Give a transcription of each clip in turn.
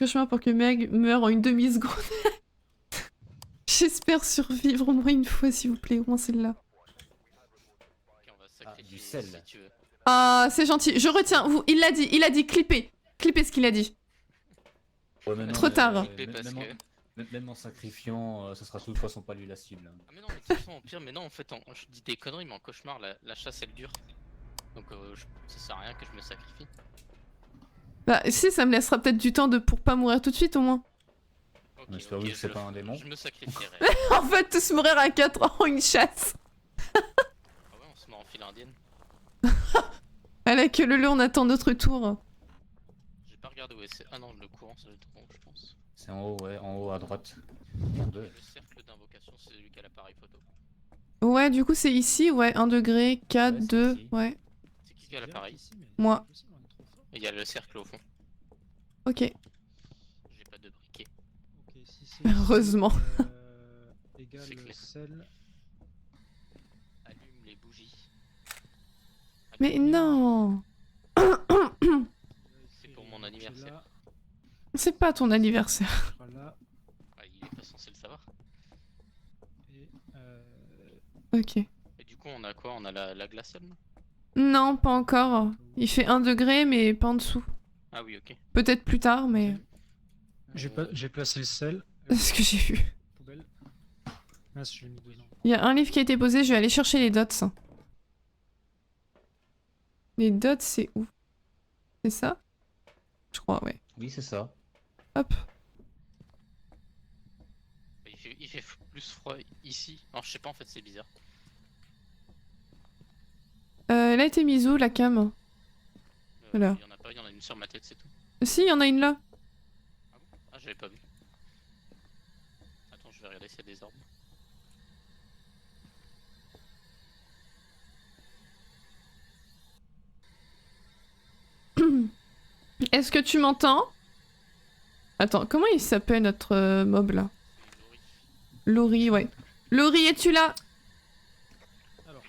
cauchemar pour que Meg meure en une demi-seconde. J'espère survivre au moins une fois, s'il vous plaît, au moins celle-là. Ok, on va sacrifier du sel. si tu veux. Ah, c'est gentil. Je retiens. Vous, il l'a dit. Clippez. Clippez ce qu'il a dit. Ouais, mais non, Trop tard. Parce même en sacrifiant, ce sera de toute façon pas lui la cible. Hein. Ah mais non, mais de toute façon, au pire, mais non, en fait, je dis des conneries, mais en cauchemar, la chasse, elle dure. Donc ça sert à rien que je me sacrifie. Bah, si, ça me laissera peut-être du temps pour pas mourir tout de suite, au moins. Ok, Mais j'espère que c'est pas un démon. Je me sacrifierai. En fait, tous mourir à 4 ans, une chasse. Ah ouais, on se met en file indienne. Allez, que le on attend notre tour. J'ai pas regardé où c'est. Ah non, le courant, ça doit être bon, je pense. C'est en haut, ouais, en haut à droite. Merde. Le cercle d'invocation, c'est celui qui a l'appareil photo. Ouais, du coup, c'est ici, ouais, 1 degré, 4, Ouais, c'est 2, ici. ouais. C'est qui a l'appareil? Moi. Il y a le cercle au fond. Ok. J'ai pas de briquet. Ok, si c'est Heureusement. Égal C'est clair. sel. Allume les bougies. Mais non. C'est pour mon anniversaire. C'est pas ton anniversaire. Voilà. Ah, il est pas censé le savoir. Et Ok. Et du coup, on a quoi? On a la glaciale là? Non, pas encore. Il fait 1 degré, mais pas en dessous. Ah oui, ok. Peut-être plus tard, mais... j'ai placé le sel. Ce que j'ai vu. Poubelle. Ah, je l'ai mis dedans. Il y a un livre qui a été posé, je vais aller chercher les dots. Les dots, c'est où? C'est ça? Je crois, ouais. Oui, c'est ça. Hop. Il fait plus froid ici. Non, je sais pas, en fait, c'est bizarre. Elle a été mise où, la cam? Voilà. Il y en a pas, il y en a une sur ma tête, c'est tout. Si, il y en a une là. Ah bon? Ah, j'avais pas vu. Attends, je vais regarder s'il y a des orbes. Est-ce que tu m'entends? Attends, comment il s'appelle notre mob là? Laurie, ouais. Laurie, es-tu là? Alors,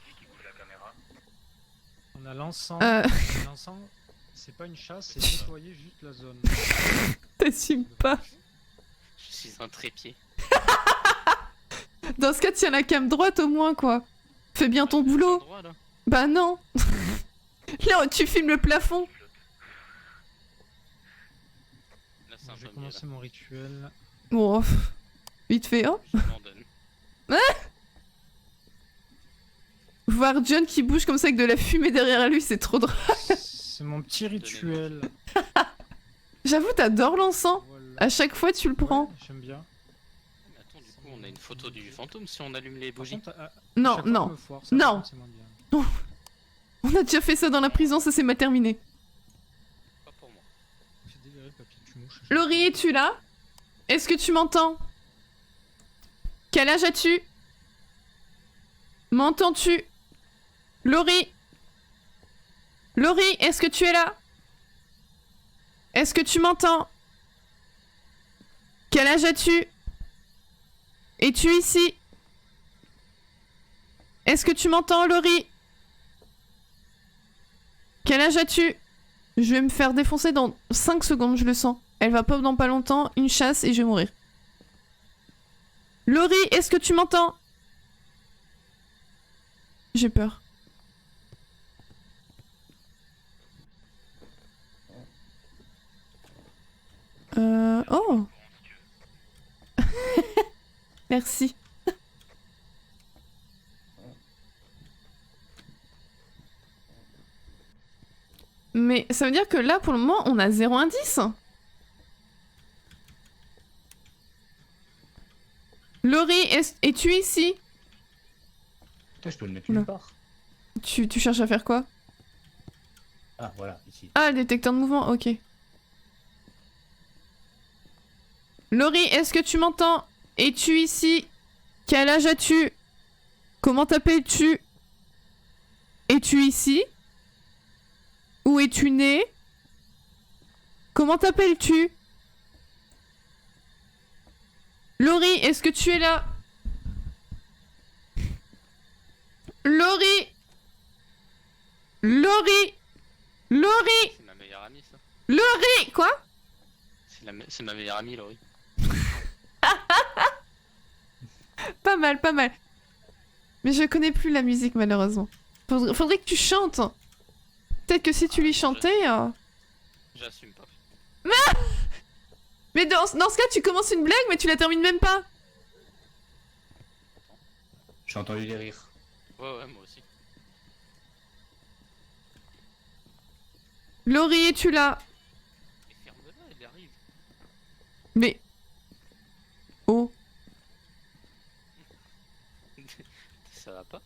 on a l'encens. L'encens, c'est pas une chasse, c'est nettoyer juste la zone. T'assumes pas. Je suis un trépied. Dans ce cas, tiens la cam droite au moins, quoi. Fais bien ton boulot. Droit, là. Bah non. Là, tu filmes le plafond. Là, c'est un J'ai peu mieux, commencé mon rituel. Bon, vite fait, hein. là. J'abandonne. Voir John qui bouge comme ça avec de la fumée derrière lui, c'est trop drôle. C'est mon petit rituel. J'avoue, t'adores l'encens. Voilà. À chaque fois, tu le prends. Ouais, j'aime bien. Mais attends, du coup, on a une photo du fantôme si on allume les Par bougies. contre, Non, chaque fois, non. je me foire, ça, Non. par contre, c'est moins bien. On a déjà fait ça dans la prison, ça s'est mal terminé. Pas pour moi. J'ai déverré le papier de mouche. Laurie, es-tu là? Est-ce que tu m'entends? Quel âge as-tu? M'entends-tu? Laurie? Laurie, est-ce que tu es là? Est-ce que tu m'entends? Quel âge as-tu? Es-tu ici? Est-ce que tu m'entends, Laurie? Quel âge as-tu? Je vais me faire défoncer dans 5 secondes, je le sens. Elle va pop dans pas longtemps, une chasse et je vais mourir. Laurie, est-ce que tu m'entends? J'ai peur. Oh. Merci. Mais ça veut dire que là, pour le moment, on a 0 indice. Laurie, es-tu ici? Putain, je peux le mettre Oula. nulle part. Tu cherches à faire quoi? Ah, voilà, ici. Ah, le détecteur de mouvement, ok. Laurie, est-ce que tu m'entends? Es-tu ici? Quel âge as-tu? Comment t'appelles-tu? Es-tu ici? Où es-tu né? Comment t'appelles-tu? Laurie, est-ce que tu es là? Laurie! Laurie! Laurie! C'est ma meilleure amie, ça. Laurie! Quoi? C'est ma meilleure amie, Laurie. Pas mal, pas mal. Mais je connais plus la musique malheureusement. Faudrait que tu chantes. Peut-être que si tu lui chantais... J'assume pas. Mais dans ce cas, tu commences une blague, mais tu la termines même pas. J'ai entendu les rires. Ouais, moi aussi. Laurie, es-tu là? Mais ferme-la, elle arrive. Mais... Oh. Ça va pas?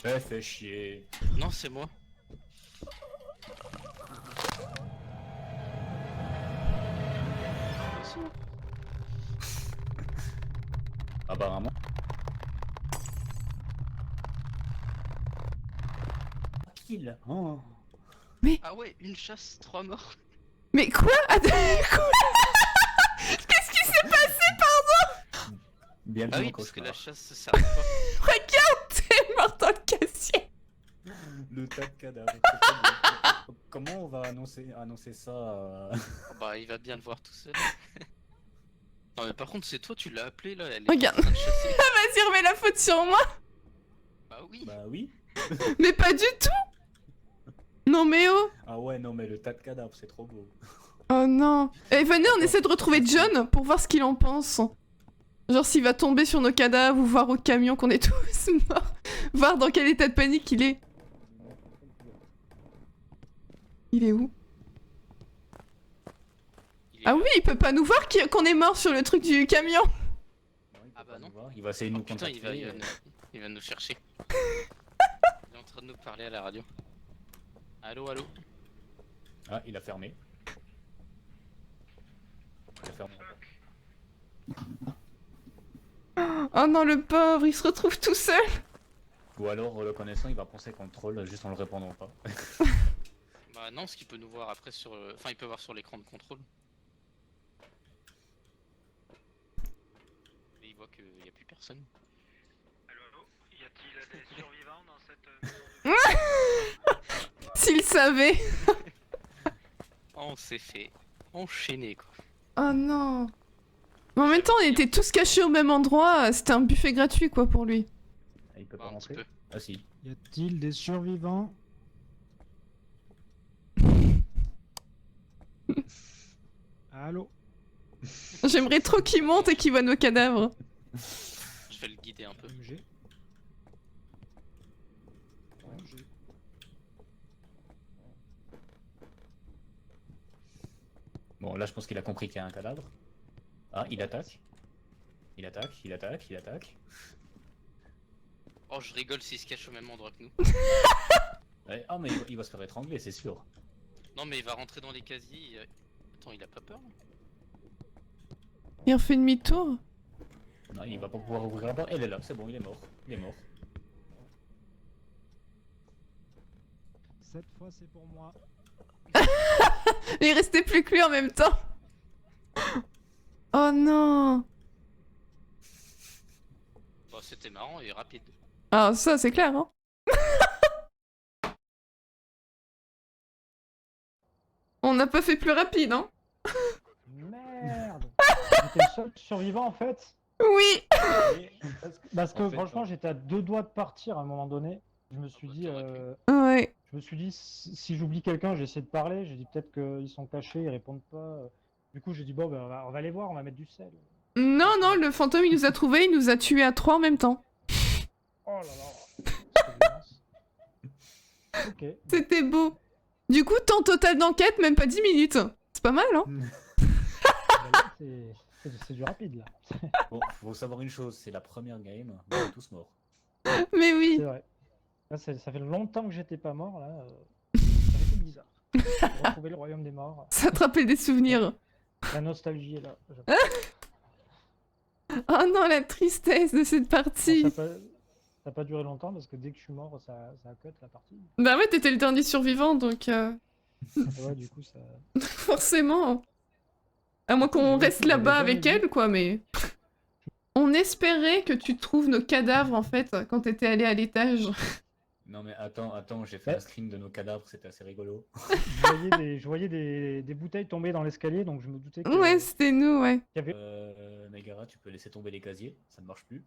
Fais chier. Non, c'est moi. Apparemment. Kill. Oh. Ah ouais, une chasse, 3 morts. Mais quoi? Attends, quoi? Qu'est-ce qui s'est passé? Bien Ah vu, oui, mon parce que la cauchemar. chasse, ça sert à pas. Regarde, t'es mort dans le casier. Le tas de cadavres. Comment on va annoncer ça Oh, bah, il va bien le voir tout seul. Non, mais par contre, c'est toi, tu l'as appelé là. Elle est Regarde. en train de chasser. Vas-y, remets la faute sur moi. Bah oui. Bah oui. Mais pas du tout. Non mais oh. Ah ouais, non mais le tas de cadavres, c'est trop beau. Oh non. Eh, venez, on essaie de retrouver John pour voir ce qu'il en pense. Genre s'il va tomber sur nos cadavres ou voir au camion qu'on est tous morts. Voir dans quel état de panique il est. Il est où? Il est Ah là. oui, il peut pas nous voir qu'on est mort sur le truc du camion. Non, il peut Ah bah pas non. nous voir. Il va essayer de Oh nous putain, contacter. il va nous chercher. Il est en train de nous parler à la radio. Allô, allô. Ah, il a fermé. Il a fermé. Oh non, le pauvre, il se retrouve tout seul. Ou alors, le connaissant, il va penser qu'on le troll juste en le répondant pas. Bah non, ce qu'il peut nous voir après sur... Enfin, il peut voir sur l'écran de contrôle. Et il voit qu'il n'y a plus personne. Allô, y a-t-il des survivants dans cette maison? S'il savait. Oh, on s'est fait enchaîner, quoi. Oh non. Mais en même temps, on était tous cachés au même endroit. C'était un buffet gratuit, quoi, pour lui. Ah, il peut Bah, pas un petit rentrer. peu. Ah si. Y a-t-il des survivants? Allô? J'aimerais trop qu'il monte et qu'il voit nos cadavres. Je vais le guider un peu. MG. MG. Bon, là, je pense qu'il a compris qu'il y a un cadavre. Ah, il attaque. Il attaque, il attaque, il attaque. Oh, je rigole s'il se cache au même endroit que nous. Ouais, ah, mais il va se faire étrangler, c'est sûr. Non, mais il va rentrer dans les casiers. Attends, il a pas peur là? Il refait demi-tour. Non, il va pas pouvoir ouvrir la porte. Elle est là, c'est bon, il est mort. Il est mort. Cette fois, c'est pour moi. Il restait plus que lui en même temps. Oh non. Bah, c'était marrant et rapide. Ah, ça, c'est clair, hein. On n'a pas fait plus rapide, hein. Merde! J'étais le seul survivant en fait. Oui. Parce que En fait, franchement, j'étais à 2 doigts de partir à un moment donné. Je me suis dit, Ouais. si j'oublie quelqu'un, j'ai essayé de parler. J'ai dit peut-être qu'ils sont cachés, ils répondent pas. Du coup, j'ai dit bon, ben, on va les voir, on va mettre du sel. Non, non, le fantôme, il nous a trouvés, il nous a tués à 3 en même temps. Oh là là! Cette violence. Ok. C'était beau. Du coup, temps total d'enquête, même pas 10 minutes. C'est pas mal, hein. Ben là, c'est du rapide là. Bon, faut savoir une chose, c'est la première game, on est tous morts. Mais oui. C'est vrai. Là, ça fait longtemps que j'étais pas mort là. Ça fait tout bizarre. Retrouver le royaume des morts. Ça te rappelle des souvenirs. La nostalgie est là. Oh non, la tristesse de cette partie. Bon, ça a pas duré longtemps parce que dès que je suis mort, ça a cut la partie. Bah ouais, t'étais le dernier survivant, donc Ouais, du coup, ça. forcément. À moins qu'on J'ai reste vécu, là-bas j'avais avec jamais elle, quoi, mais... On espérait que tu trouves nos cadavres en fait quand t'étais allé à l'étage. Non mais attends, j'ai fait un screen de nos cadavres, c'était assez rigolo. Je voyais des bouteilles tomber dans l'escalier, donc je me doutais que... Ouais, c'était nous, ouais. qu'il y avait... Megara, tu peux laisser tomber les casiers, ça ne marche plus.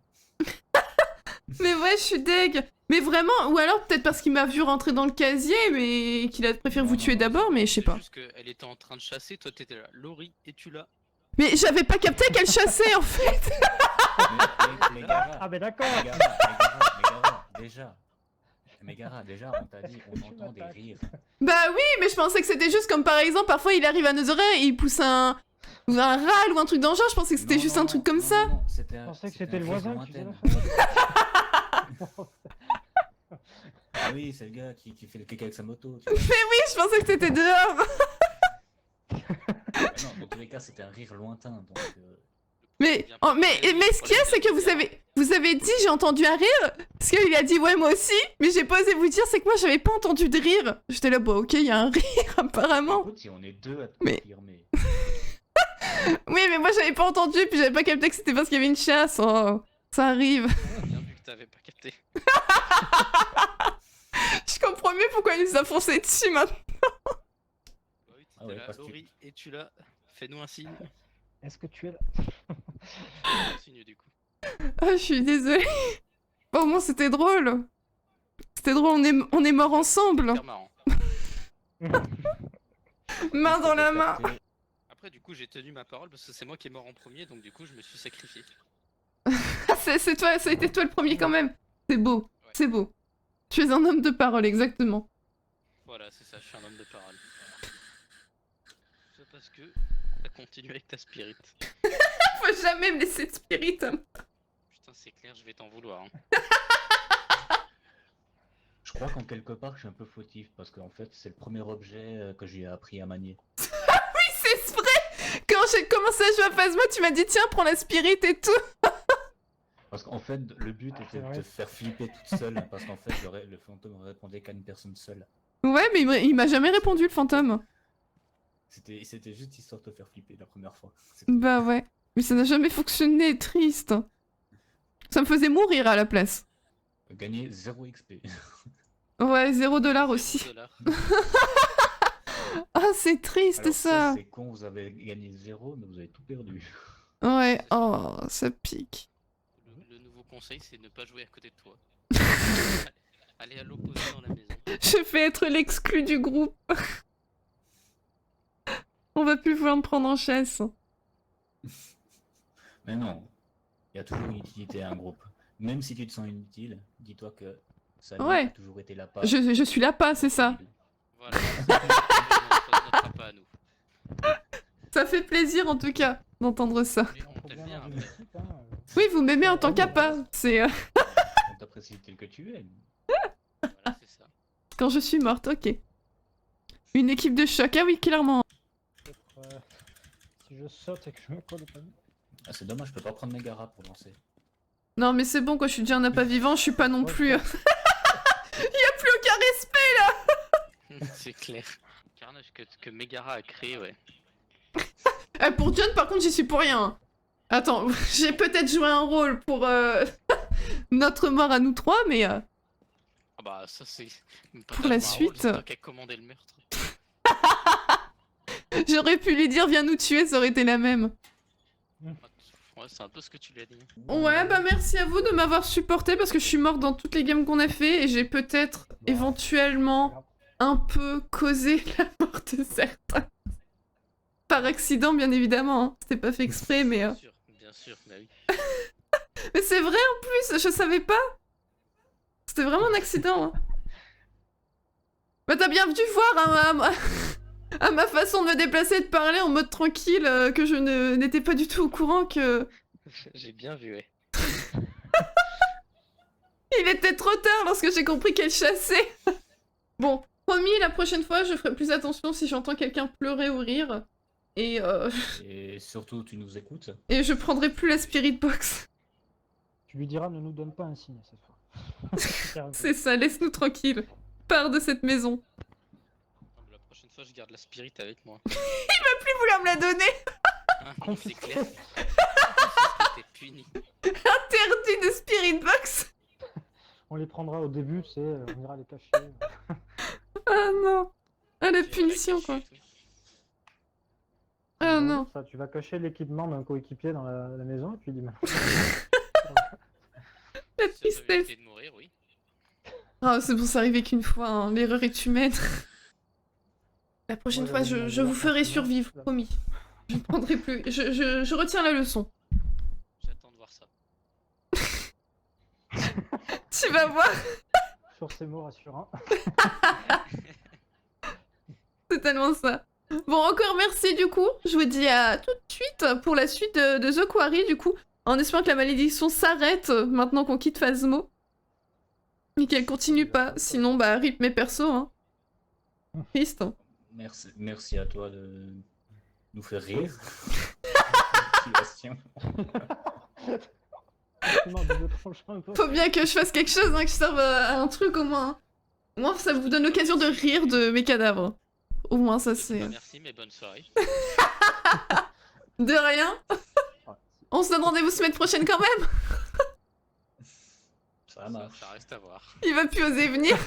Mais ouais, je suis deg. Mais vraiment, ou alors peut-être parce qu'il m'a vu rentrer dans le casier, mais qu'il a préféré vous tuer d'abord, mais je sais C'est pas. juste qu'elle était en train de chasser, toi t'étais là. Laurie, es-tu là? Mais j'avais pas capté qu'elle chassait en fait. Megara, Ah ben d'accord. Megara, déjà, on t'a dit, on Tu entend des m'attaques. rires. Bah oui, mais je pensais que c'était juste comme par exemple, parfois il arrive à nos oreilles, il pousse un râle ou un truc dans le genre, je pensais que c'était juste un truc comme ça. Je pensais que c'était le voisin qui faisait la Ah oui, c'est le gars qui fait le caca avec sa moto. Tu vois. Oui, je pensais que c'était dehors. Non, dans tous les cas, c'était un rire lointain. Donc, Mais ce qu'il y a, c'est que vous avez dit j'ai entendu un rire, parce qu'il a dit ouais moi aussi, mais j'ai pas osé vous dire c'est que moi j'avais pas entendu de rire. J'étais là bah ok il y a un rire apparemment. écoute, si on est deux à te Mais- confirmer. Oui mais moi j'avais pas entendu puis j'avais pas capté que c'était parce qu'il y avait une chasse. Oh, ça arrive. Bien vu que t'avais pas capté. Je comprends mieux pourquoi il nous a foncé dessus maintenant. Bah oui, Ah ouais, t'étais là. parce que- Laurie, es-tu là? Fais-nous un signe. Est-ce que tu es là? Un signe du coup. Ah je suis désolée. Bon, au moins c'était drôle. C'était drôle, on est morts ensemble. Super marrant. Main dans la main. Après du coup j'ai tenu ma parole parce que c'est moi qui est mort en premier donc du coup je me suis sacrifié. C'est toi, ça a été toi le premier quand même. C'est beau, c'est beau. Tu es un homme de parole, exactement. Voilà c'est ça, je suis un homme de parole. C'est parce que t'as continué avec ta spirit. Faut jamais me laisser de spirit. Putain c'est clair, je vais t'en vouloir. Hein. Je crois qu'en quelque part, je suis un peu fautif parce qu'en fait, c'est le premier objet que j'ai appris à manier. C'est vrai. Quand j'ai commencé à jouer à Phasma, tu m'as dit tiens, prends la spirit et tout. Parce qu'en fait, le but était de te faire flipper toute seule. Parce qu'en fait, le fantôme répondait qu'à une personne seule. Ouais, mais il m'a jamais répondu le fantôme. C'était juste histoire de te faire flipper la première fois. Bah ouais. Mais ça n'a jamais fonctionné, triste. Ça me faisait mourir à la place. Gagner 0 XP. Ouais, $0 aussi. $0. Ah, c'est triste Alors ça. c'est con, vous avez gagné 0, mais vous avez tout perdu. Ouais, oh, ça pique. Le nouveau conseil c'est ne pas jouer à côté de toi. Allez à l'opposé dans la maison. Je vais être l'exclu du groupe. On va plus pouvoir me prendre en chasse. Mais non, il y a toujours une utilité à un groupe. Même si tu te sens inutile, dis-toi que ça Ouais. a toujours été là pas. Je suis là pas, c'est ça. Voilà. Ça ne pas à nous. Ça fait plaisir en tout cas d'entendre ça. Mais on Faut t'aime bien bien. dans une Après. équipe, hein. Oui, vous m'aimez en tant qu'appât. C'est On t'apprécie tel que tu es. Voilà c'est ça. quand je suis morte, ok. Une équipe de choc, ah oui, clairement. Peut-être, si je saute et que je me colle au panier. Ah, c'est dommage, je peux pas prendre Megara pour lancer. Non mais c'est bon quoi, je suis déjà un appât vivant, je suis pas non plus... Il y a plus aucun respect. C'est clair. Carnage que Megara a créé, ouais. Pour John par contre j'y suis pour rien. Hein. Attends, j'ai peut-être joué un rôle pour notre mort à nous trois, mais... Ah bah ça c'est... pas Pour la tellement un rôle, suite. c'est toi qui as commandé le meurtre. J'aurais pu lui dire viens nous tuer, ça aurait été la même. Ouais c'est un peu ce que tu lui as dit. Ouais, bah merci à vous de m'avoir supporté parce que je suis morte dans toutes les games qu'on a fait et j'ai peut-être éventuellement un peu causé la mort de certains. Par accident, bien évidemment. Hein. C'était pas fait exprès, mais... Bien sûr, bah oui. Mais c'est vrai en plus, je savais pas. C'était vraiment un accident. Hein. Bah t'as bien dû voir hein, à ma façon de me déplacer et de parler en mode tranquille que je n'étais pas du tout au courant que... J'ai bien vu, ouais. Il était trop tard lorsque j'ai compris qu'elle chassait. Bon, promis, la prochaine fois, je ferai plus attention si j'entends quelqu'un pleurer ou rire. Et surtout, tu nous écoutes. et je prendrai plus la spirit box. Tu lui diras ne nous donne pas un signe cette fois. C'est ça, laisse-nous tranquille. Pars de cette maison. La prochaine fois, je garde la spirit avec moi. Plus vouloir me la donner. Hein, c'est clair. T'es puni. Interdit de Spirit Box. On les prendra au début, tu sais, on ira les cacher. Ah non. Ah la Tu vas punition cacher quoi. et tout. Ah Bon, non. Ça, tu vas cacher l'équipement d'un coéquipier dans la maison et tu lui dis maintenant. La Ça peut tristesse. éviter de mourir, oui. Ah c'est bon, c'est arrivé qu'une fois, hein. L'erreur est humaine. La prochaine Moi, fois, j'avais je demandé vous un ferai sentiment. survivre, promis. Je ne prendrai plus. Je retiens la leçon. J'attends de voir ça. Tu vas voir, Sur ces mots rassurants. c'est tellement ça. Bon, encore merci du coup. Je vous dis à tout de suite pour la suite de The Quarry du coup. En espérant que la malédiction s'arrête maintenant qu'on quitte Phasmo. Et qu'elle continue pas. Sinon, bah, rip mes persos, hein. Triste. Hein. Merci à toi de nous faire rire. Motivation. Non, mais je tranche un peu. Faut bien que je fasse quelque chose, hein, que je serve à un truc au moins. Hein. Au moins, ça vous donne l'occasion de rire de mes cadavres. Au moins, ça c'est. Bah, merci, mais bonne soirée. De rien. On se donne rendez-vous semaine prochaine quand même. Ça marche. Ça reste à voir. Il va plus oser venir.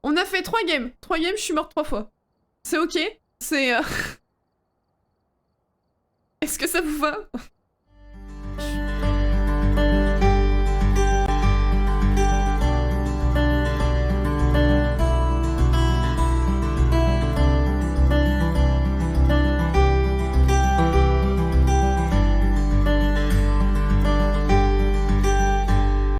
On a fait 3 games. 3 games, je suis morte 3 fois. C'est ok. C'est. Est-ce que ça vous va?